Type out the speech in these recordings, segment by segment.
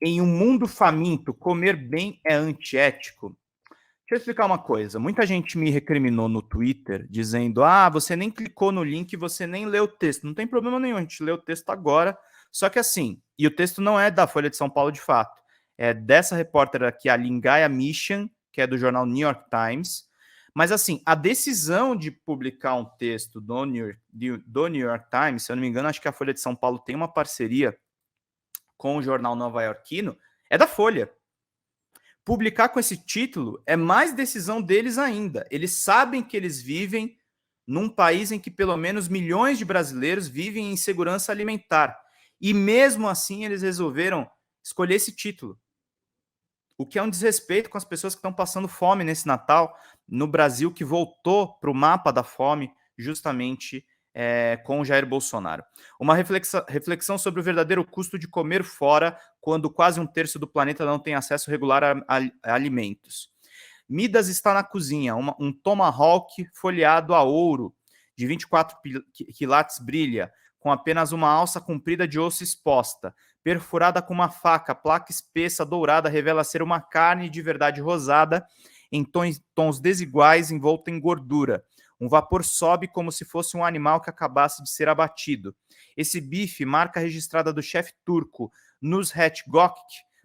Em um mundo faminto, comer bem é antiético? Deixa eu explicar uma coisa. Muita gente me recriminou no Twitter dizendo: ah, você nem clicou no link, você nem leu o texto. Não tem problema nenhum, a gente lê o texto agora. Só que assim, e o texto não é da Folha de São Paulo de fato, é dessa repórter aqui, a Lingaya Mission, que é do jornal New York Times. Mas assim, a decisão de publicar um texto do New York Times, se eu não me engano, acho que a Folha de São Paulo tem uma parceria com o jornal nova-iorquino, é da Folha. Publicar com esse título é mais decisão deles ainda. Eles sabem que eles vivem num país em que pelo menos milhões de brasileiros vivem em insegurança alimentar. E mesmo assim eles resolveram escolher esse título. O que é um desrespeito com as pessoas que estão passando fome nesse Natal, no Brasil, que voltou para o mapa da fome justamente com o Jair Bolsonaro. Uma reflexão sobre o verdadeiro custo de comer fora quando quase um terço do planeta não tem acesso regular a alimentos. Midas está na cozinha, um tomahawk folheado a ouro de 24 quilates brilha, com apenas uma alça comprida de osso exposta. Perfurada com uma faca, a placa espessa dourada revela ser uma carne de verdade rosada, em tons desiguais, envolta em gordura. Um vapor sobe como se fosse um animal que acabasse de ser abatido. Esse bife, marca registrada do chefe turco Nusret Gök,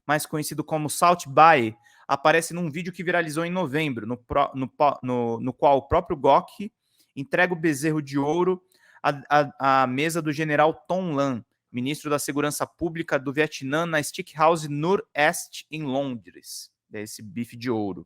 mais conhecido como Salt Bae, aparece num vídeo que viralizou em novembro, no qual o próprio Gök entrega o bezerro de ouro à mesa do general Ton Lan, ministro da Segurança Pública do Vietnã, na Stick House Nor-Est, em Londres. Esse bife de ouro.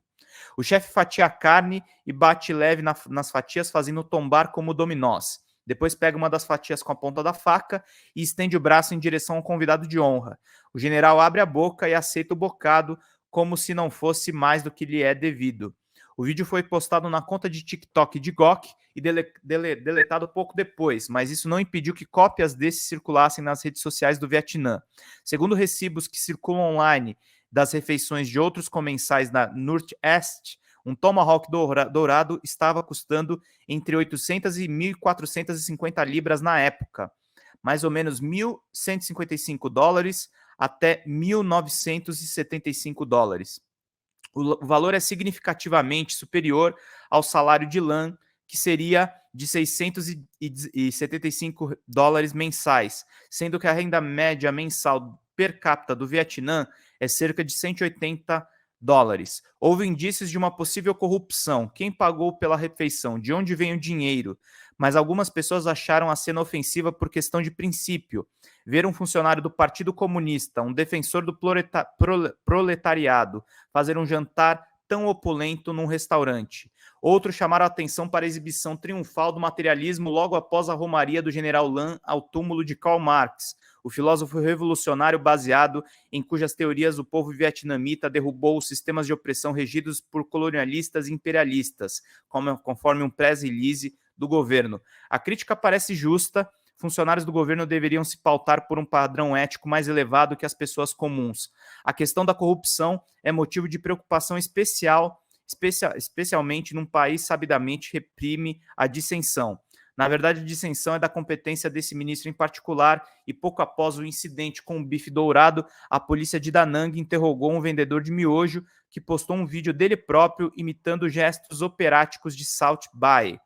O chefe fatia a carne e bate leve nas fatias, fazendo tombar como dominós. Depois pega uma das fatias com a ponta da faca e estende o braço em direção ao convidado de honra. O general abre a boca e aceita o bocado como se não fosse mais do que lhe é devido. O vídeo foi postado na conta de TikTok de Gok e deletado pouco depois, mas isso não impediu que cópias desse circulassem nas redes sociais do Vietnã. Segundo recibos que circulam online das refeições de outros comensais na Nord-Est, um tomahawk dourado estava custando entre 800 e 1.450 libras na época, mais ou menos $1.155 até $1.975. O valor é significativamente superior ao salário de Lan, que seria de $675 mensais, sendo que a renda média mensal per capita do Vietnã é cerca de $180. Houve indícios de uma possível corrupção. Quem pagou pela refeição? De onde vem o dinheiro? Mas algumas pessoas acharam a cena ofensiva por questão de princípio. Ver um funcionário do Partido Comunista, um defensor do proletariado, fazer um jantar tão opulento num restaurante. Outros chamaram a atenção para a exibição triunfal do materialismo logo após a romaria do general Lan ao túmulo de Karl Marx, o filósofo revolucionário baseado em cujas teorias o povo vietnamita derrubou os sistemas de opressão regidos por colonialistas e imperialistas, conforme um press release do governo. A crítica parece justa. Funcionários do governo deveriam se pautar por um padrão ético mais elevado que as pessoas comuns. A questão da corrupção é motivo de preocupação especialmente num país sabidamente reprime a dissensão. Na verdade, a dissensão é da competência desse ministro em particular, e pouco após o incidente com o bife dourado, a polícia de Da Nang interrogou um vendedor de miojo que postou um vídeo dele próprio imitando gestos operáticos de Salt Bae.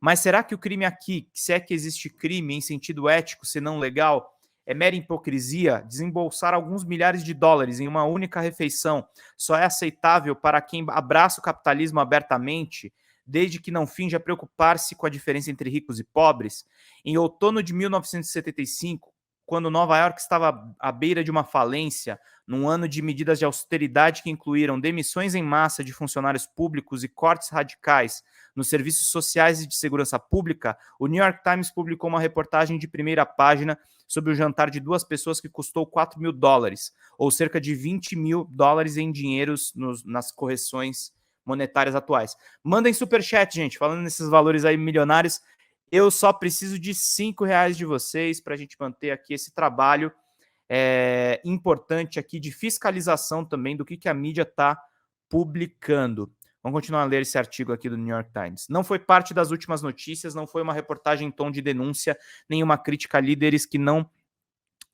Mas será que o crime aqui, se é que existe crime em sentido ético, se não legal, é mera hipocrisia? Desembolsar alguns milhares de dólares em uma única refeição só é aceitável para quem abraça o capitalismo abertamente, desde que não finja preocupar-se com a diferença entre ricos e pobres? Em outono de 1975, quando Nova York estava à beira de uma falência, num ano de medidas de austeridade que incluíram demissões em massa de funcionários públicos e cortes radicais nos serviços sociais e de segurança pública, o New York Times publicou uma reportagem de primeira página sobre o jantar de duas pessoas que custou $4.000, ou cerca de $20.000 em dinheiros nas correções monetárias atuais. Mandem superchat, gente, falando nesses valores aí milionários. Eu só preciso de R$5 de vocês para a gente manter aqui esse trabalho importante aqui de fiscalização também do que a mídia está publicando. Vamos continuar a ler esse artigo aqui do New York Times. Não foi parte das últimas notícias, não foi uma reportagem em tom de denúncia, nem uma crítica a líderes que não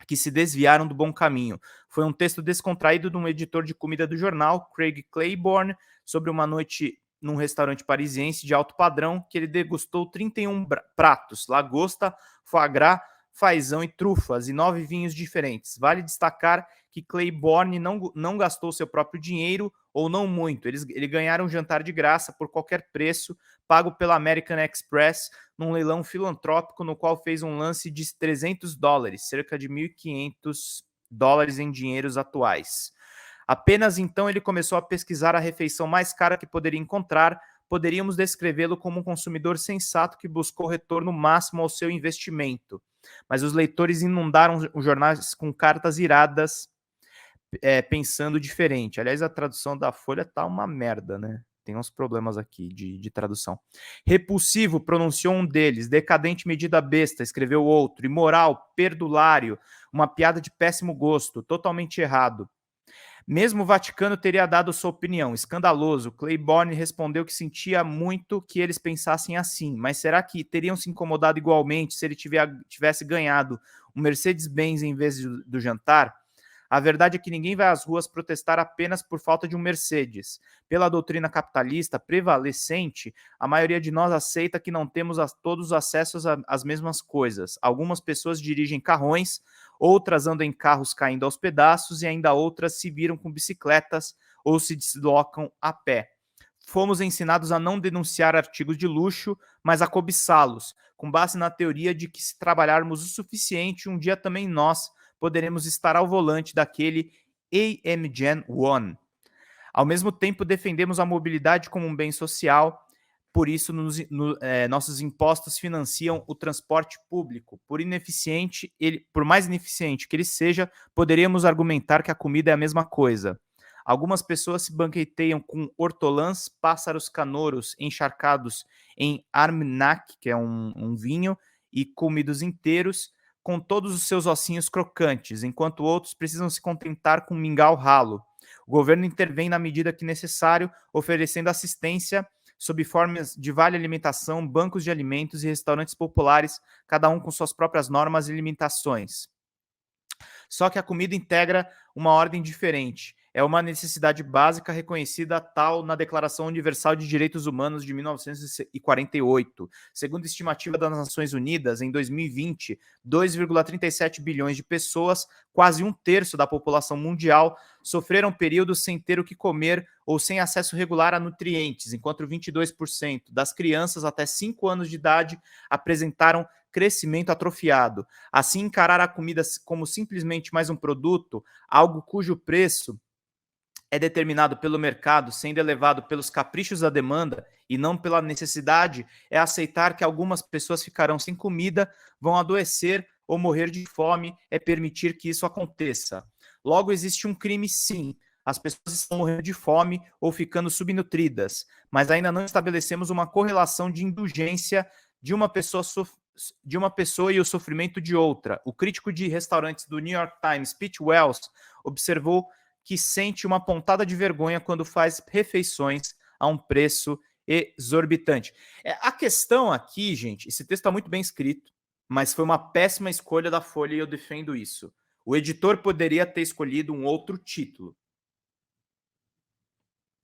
que se desviaram do bom caminho. Foi um texto descontraído de um editor de comida do jornal, Craig Claiborne, sobre uma noite num restaurante parisiense de alto padrão, que ele degustou 31 pratos, lagosta, foie gras, fazão e trufas, e 9 vinhos diferentes. Vale destacar que Claiborne não gastou seu próprio dinheiro, ou não muito. Ele ganharam um jantar de graça por qualquer preço, pago pela American Express, num leilão filantrópico no qual fez um lance de $300, cerca de $1.500 em dinheiros atuais. Apenas então ele começou a pesquisar a refeição mais cara que poderia encontrar. Poderíamos descrevê-lo como um consumidor sensato que buscou retorno máximo ao seu investimento. Mas os leitores inundaram os jornais com cartas iradas, pensando diferente. Aliás, a tradução da Folha tá uma merda, né? Tem uns problemas aqui de tradução. Repulsivo, pronunciou um deles. Decadente, medida besta, escreveu outro. Imoral, perdulário, uma piada de péssimo gosto, totalmente errado. Mesmo o Vaticano teria dado sua opinião. Escandaloso. Claiborne respondeu que sentia muito que eles pensassem assim, mas será que teriam se incomodado igualmente se ele tivesse ganhado um Mercedes-Benz em vez do jantar? A verdade é que ninguém vai às ruas protestar apenas por falta de um Mercedes. Pela doutrina capitalista prevalecente, a maioria de nós aceita que não temos todos os acessos às mesmas coisas. Algumas pessoas dirigem carrões, outras andam em carros caindo aos pedaços e ainda outras se viram com bicicletas ou se deslocam a pé. Fomos ensinados a não denunciar artigos de luxo, mas a cobiçá-los, com base na teoria de que se trabalharmos o suficiente, um dia também nós poderemos estar ao volante daquele AMG One. Ao mesmo tempo, defendemos a mobilidade como um bem social, por isso nossos impostos financiam o transporte público. Por mais ineficiente que ele seja, poderíamos argumentar que a comida é a mesma coisa. Algumas pessoas se banqueteiam com hortolãs, pássaros canouros encharcados em Armagnac, que é um vinho, e comidos inteiros, com todos os seus ossinhos crocantes, enquanto outros precisam se contentar com mingau ralo. O governo intervém na medida que necessário, oferecendo assistência sob formas de vale alimentação, bancos de alimentos e restaurantes populares, cada um com suas próprias normas e limitações. Só que a comida integra uma ordem diferente. É uma necessidade básica reconhecida tal na Declaração Universal de Direitos Humanos de 1948. Segundo a estimativa das Nações Unidas, em 2020, 2,37 bilhões de pessoas, quase um terço da população mundial, sofreram períodos sem ter o que comer ou sem acesso regular a nutrientes, enquanto 22% das crianças até 5 anos de idade apresentaram crescimento atrofiado. Assim, encarar a comida como simplesmente mais um produto, algo cujo preço é determinado pelo mercado, sendo elevado pelos caprichos da demanda e não pela necessidade, é aceitar que algumas pessoas ficarão sem comida, vão adoecer ou morrer de fome, é permitir que isso aconteça. Logo, existe um crime, sim. As pessoas estão morrendo de fome ou ficando subnutridas, mas ainda não estabelecemos uma correlação de indulgência de uma pessoa e o sofrimento de outra. O crítico de restaurantes do New York Times, Pete Wells, observou que sente uma pontada de vergonha quando faz refeições a um preço exorbitante. A questão aqui, gente, esse texto está muito bem escrito, mas foi uma péssima escolha da Folha e eu defendo isso. O editor poderia ter escolhido um outro título.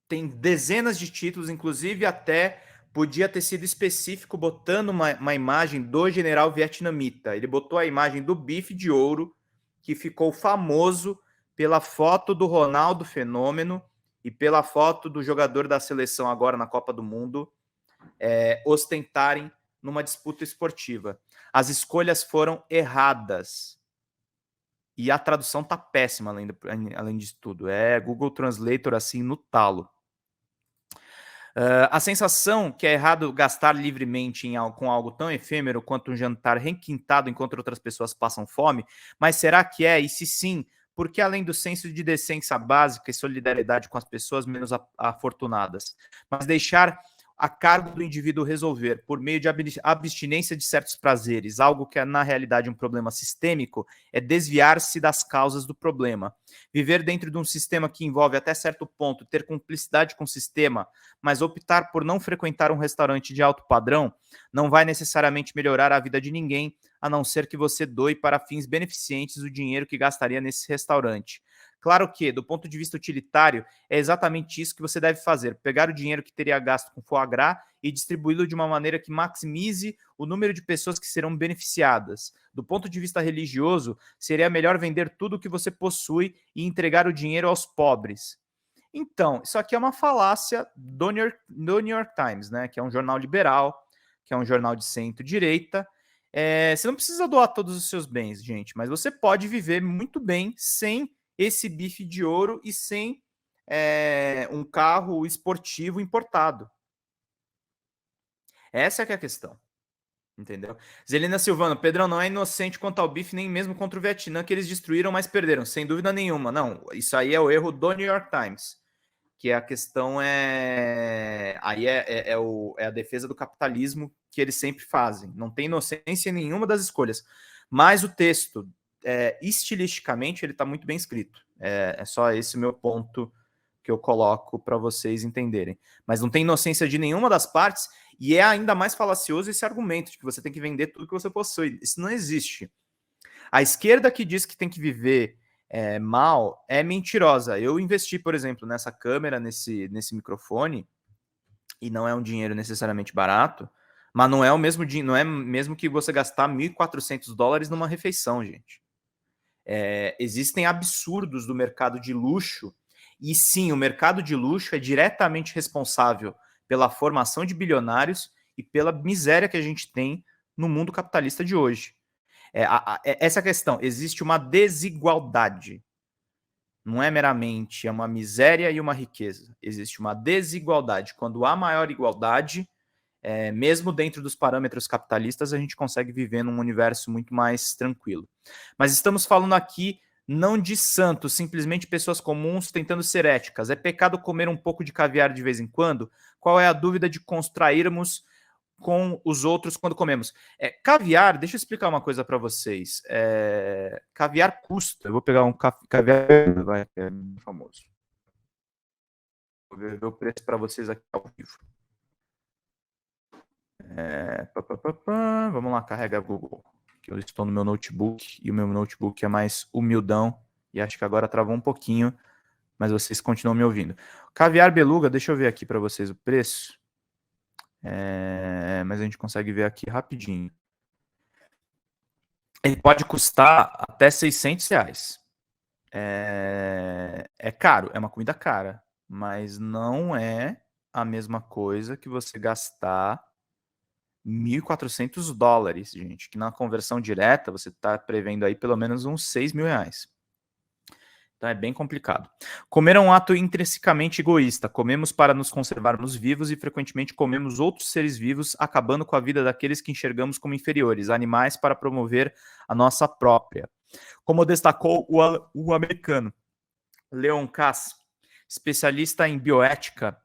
Tem dezenas de títulos, inclusive até podia ter sido específico botando uma imagem do general vietnamita. Ele botou a imagem do bife de ouro, que ficou famoso pela foto do Ronaldo Fenômeno e pela foto do jogador da seleção agora na Copa do Mundo ostentarem numa disputa esportiva. As escolhas foram erradas. E a tradução tá péssima, além disso tudo. É Google Translator assim no talo. A sensação que é errado gastar livremente com algo tão efêmero quanto um jantar requintado enquanto outras pessoas passam fome, mas será que é? E se sim, porque além do senso de decência básica e solidariedade com as pessoas menos afortunadas, mas deixar a cargo do indivíduo resolver, por meio de abstinência de certos prazeres, algo que é, na realidade, um problema sistêmico, é desviar-se das causas do problema. Viver dentro de um sistema que envolve, até certo ponto, ter cumplicidade com o sistema, mas optar por não frequentar um restaurante de alto padrão, não vai necessariamente melhorar a vida de ninguém, a não ser que você doe para fins beneficentes o dinheiro que gastaria nesse restaurante. Claro que, do ponto de vista utilitário, é exatamente isso que você deve fazer: pegar o dinheiro que teria gasto com foie gras e distribuí-lo de uma maneira que maximize o número de pessoas que serão beneficiadas. Do ponto de vista religioso, seria melhor vender tudo o que você possui e entregar o dinheiro aos pobres. Então, isso aqui é uma falácia do New York Times, né? Que é um jornal liberal, que é um jornal de centro-direita. Você não precisa doar todos os seus bens, gente, mas você pode viver muito bem sem esse bife de ouro e sem um carro esportivo importado. Essa é que é a questão. Entendeu? Zelina Silvano, Pedrão não é inocente quanto ao bife, nem mesmo contra o Vietnã, que eles destruíram, mas perderam, sem dúvida nenhuma. Não, isso aí é o erro do New York Times. Que a questão aí é a defesa do capitalismo que eles sempre fazem. Não tem inocência em nenhuma das escolhas. Mas o texto, estilisticamente, ele está muito bem escrito. É só esse o meu ponto que eu coloco para vocês entenderem. Mas não tem inocência de nenhuma das partes, e é ainda mais falacioso esse argumento de que você tem que vender tudo que você possui. Isso não existe. A esquerda que diz que tem que viver mal é mentirosa. Eu investi, por exemplo, nessa câmera, nesse microfone, e não é um dinheiro necessariamente barato, mas não é o mesmo dinheiro, não é mesmo que você gastar $1.400 numa refeição, gente. Existem absurdos do mercado de luxo, e sim, o mercado de luxo é diretamente responsável pela formação de bilionários e pela miséria que a gente tem no mundo capitalista de hoje. Essa questão, existe uma desigualdade. Não é meramente uma miséria e uma riqueza. Existe uma desigualdade. Quando há maior igualdade, mesmo dentro dos parâmetros capitalistas, a gente consegue viver num universo muito mais tranquilo. Mas estamos falando aqui não de santos, simplesmente pessoas comuns tentando ser éticas. É pecado comer um pouco de caviar de vez em quando? Qual é a dúvida de contrairmos com os outros quando comemos? Caviar, deixa eu explicar uma coisa para vocês. Caviar custa. Eu vou pegar um caviar, que é famoso. Vou ver o preço para vocês aqui ao vivo. Vamos lá, carrega Google. Eu estou no meu notebook e o meu notebook é mais humildão e acho que agora travou um pouquinho, mas vocês continuam me ouvindo. Caviar beluga, deixa eu ver aqui para vocês o preço. Mas a gente consegue ver aqui rapidinho. Ele pode custar até R$600. É caro, é uma comida cara, mas não é a mesma coisa que você gastar $1.400, gente, que na conversão direta você está prevendo aí pelo menos uns R$6.000. Então é bem complicado. Comer é um ato intrinsecamente egoísta. Comemos para nos conservarmos vivos e frequentemente comemos outros seres vivos, acabando com a vida daqueles que enxergamos como inferiores, animais para promover a nossa própria. Como destacou o americano Leon Kass, especialista em bioética,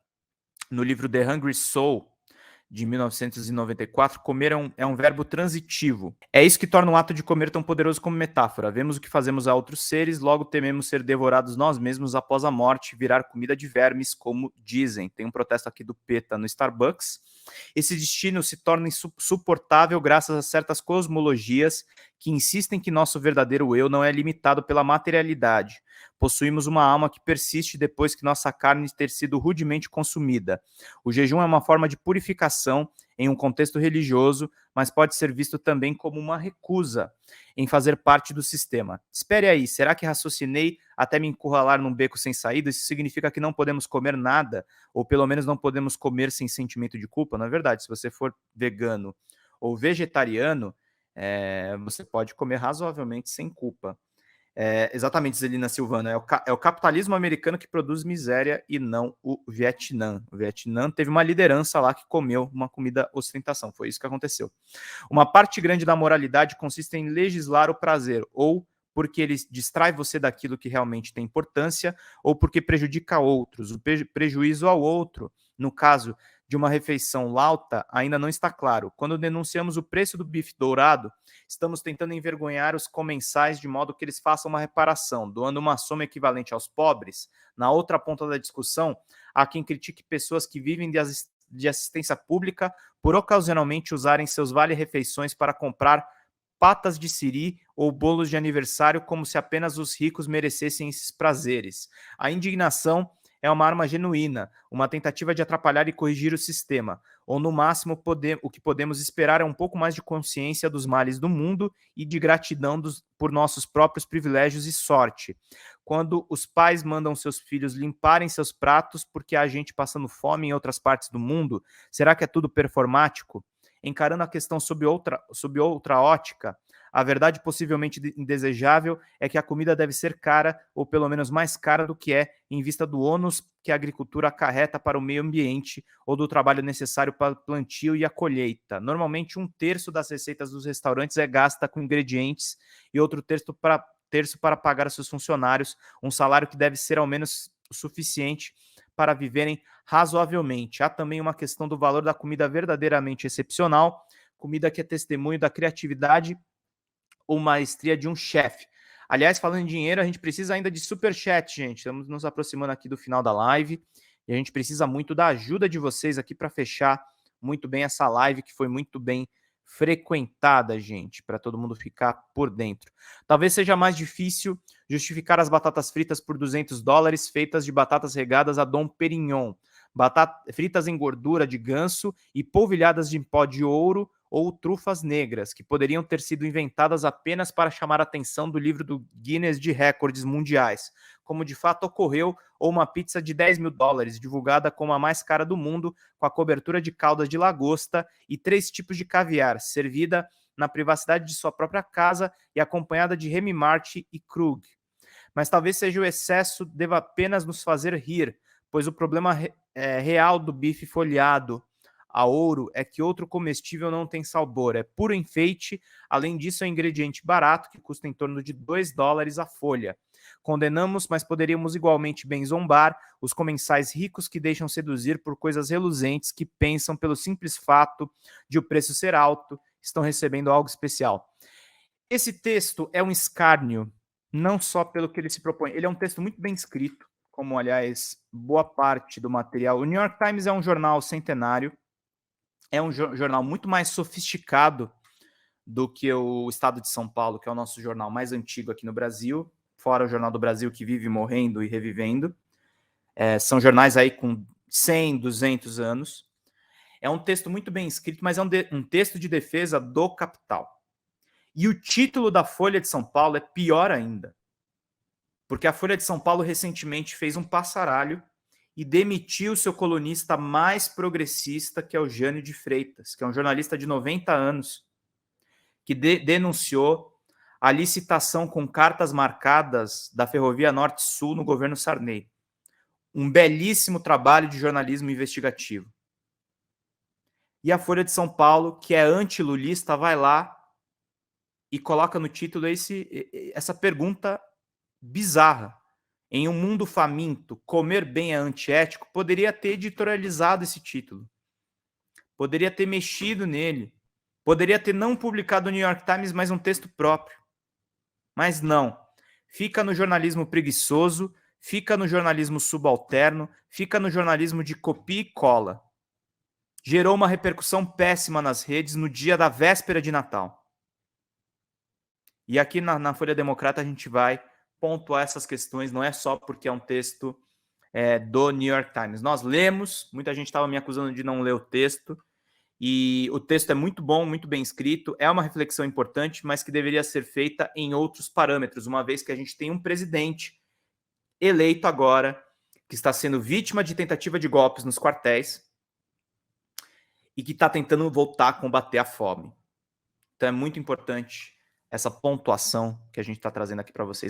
no livro The Hungry Soul, de 1994, comer é um verbo transitivo. É isso que torna o ato de comer tão poderoso como metáfora. Vemos o que fazemos a outros seres, logo tememos ser devorados nós mesmos após a morte, virar comida de vermes, como dizem. Tem um protesto aqui do PETA no Starbucks. Esse destino se torna insuportável graças a certas cosmologias que insistem que nosso verdadeiro eu não é limitado pela materialidade. Possuímos uma alma que persiste depois que nossa carne ter sido rudemente consumida. O jejum é uma forma de purificação em um contexto religioso, mas pode ser visto também como uma recusa em fazer parte do sistema. Espere aí, será que raciocinei até me encurralar num beco sem saída? Isso significa que não podemos comer nada, ou pelo menos não podemos comer sem sentimento de culpa? Na verdade, se você for vegano ou vegetariano, você pode comer razoavelmente sem culpa. Exatamente, Zelina Silvana, é o capitalismo americano que produz miséria e não o Vietnã. O Vietnã teve uma liderança lá que comeu uma comida ostentação, foi isso que aconteceu. Uma parte grande da moralidade consiste em legislar o prazer, ou porque ele distrai você daquilo que realmente tem importância, ou porque prejudica outros. O prejuízo ao outro, no caso de uma refeição lauta ainda não está claro. Quando denunciamos o preço do bife dourado, estamos tentando envergonhar os comensais de modo que eles façam uma reparação, doando uma soma equivalente aos pobres. Na outra ponta da discussão, há quem critique pessoas que vivem de assistência pública por ocasionalmente usarem seus vale-refeições para comprar patas de siri ou bolos de aniversário como se apenas os ricos merecessem esses prazeres. A indignação é uma arma genuína, uma tentativa de atrapalhar e corrigir o sistema, ou no máximo o que podemos esperar é um pouco mais de consciência dos males do mundo e de gratidão por nossos próprios privilégios e sorte. Quando os pais mandam seus filhos limparem seus pratos porque há gente passando fome em outras partes do mundo, será que é tudo performático? Encarando a questão sob outra ótica, a verdade possivelmente indesejável é que a comida deve ser cara, ou pelo menos mais cara do que é, em vista do ônus que a agricultura acarreta para o meio ambiente ou do trabalho necessário para o plantio e a colheita. Normalmente, 1/3 das receitas dos restaurantes é gasta com ingredientes e outro terço para pagar aos seus funcionários, um salário que deve ser ao menos o suficiente para viverem razoavelmente. Há também uma questão do valor da comida verdadeiramente excepcional, comida que é testemunho da criatividade ou maestria de um chefe. Aliás, falando em dinheiro, a gente precisa ainda de superchat, gente. Estamos nos aproximando aqui do final da live e a gente precisa muito da ajuda de vocês aqui para fechar muito bem essa live que foi muito bem frequentada, gente, para todo mundo ficar por dentro. Talvez seja mais difícil justificar as batatas fritas por $200 feitas de batatas regadas a Dom Perignon, fritas em gordura de ganso e polvilhadas de pó de ouro ou trufas negras, que poderiam ter sido inventadas apenas para chamar a atenção do livro do Guinness de Recordes Mundiais, como de fato ocorreu, ou uma pizza de $10 mil, divulgada como a mais cara do mundo, com a cobertura de caldas de lagosta e 3 tipos de caviar, servida na privacidade de sua própria casa e acompanhada de Remy Martin e Krug. Mas talvez seja o excesso deva apenas nos fazer rir, pois o problema real do bife folhado a ouro é que outro comestível não tem sabor, é puro enfeite. Além disso, é um ingrediente barato que custa em torno de $2 a folha. Condenamos, mas poderíamos igualmente bem zombar os comensais ricos que deixam seduzir por coisas reluzentes que pensam pelo simples fato de o preço ser alto, estão recebendo algo especial. Esse texto é um escárnio, não só pelo que ele se propõe. Ele é um texto muito bem escrito, como, aliás, boa parte do material. O New York Times é um jornal centenário, é um jornal muito mais sofisticado do que o Estado de São Paulo, que é o nosso jornal mais antigo aqui no Brasil, fora o Jornal do Brasil, que vive morrendo e revivendo. São jornais aí com 100, 200 anos. É um texto muito bem escrito, mas é um texto de defesa do capital. E o título da Folha de São Paulo é pior ainda, porque a Folha de São Paulo recentemente fez um passaralho e demitiu seu colunista mais progressista, que é o Jânio de Freitas, que é um jornalista de 90 anos, que denunciou a licitação com cartas marcadas da Ferrovia Norte-Sul no governo Sarney. Um belíssimo trabalho de jornalismo investigativo. E a Folha de São Paulo, que é antilulista, vai lá e coloca no título essa pergunta bizarra. Em um mundo faminto, comer bem é antiético? Poderia ter editorializado esse título. Poderia ter mexido nele. Poderia ter não publicado no New York Times, mas um texto próprio. Mas não. Fica no jornalismo preguiçoso, fica no jornalismo subalterno, fica no jornalismo de copia e cola. Gerou uma repercussão péssima nas redes no dia da véspera de Natal. E aqui na Folha Democrata a gente vai pontuar essas questões, não é só porque é um texto do New York Times. Nós lemos, muita gente estava me acusando de não ler o texto, e o texto é muito bom, muito bem escrito, é uma reflexão importante, mas que deveria ser feita em outros parâmetros, uma vez que a gente tem um presidente eleito agora, que está sendo vítima de tentativa de golpes nos quartéis e que está tentando voltar a combater a fome. Então é muito importante essa pontuação que a gente está trazendo aqui para vocês.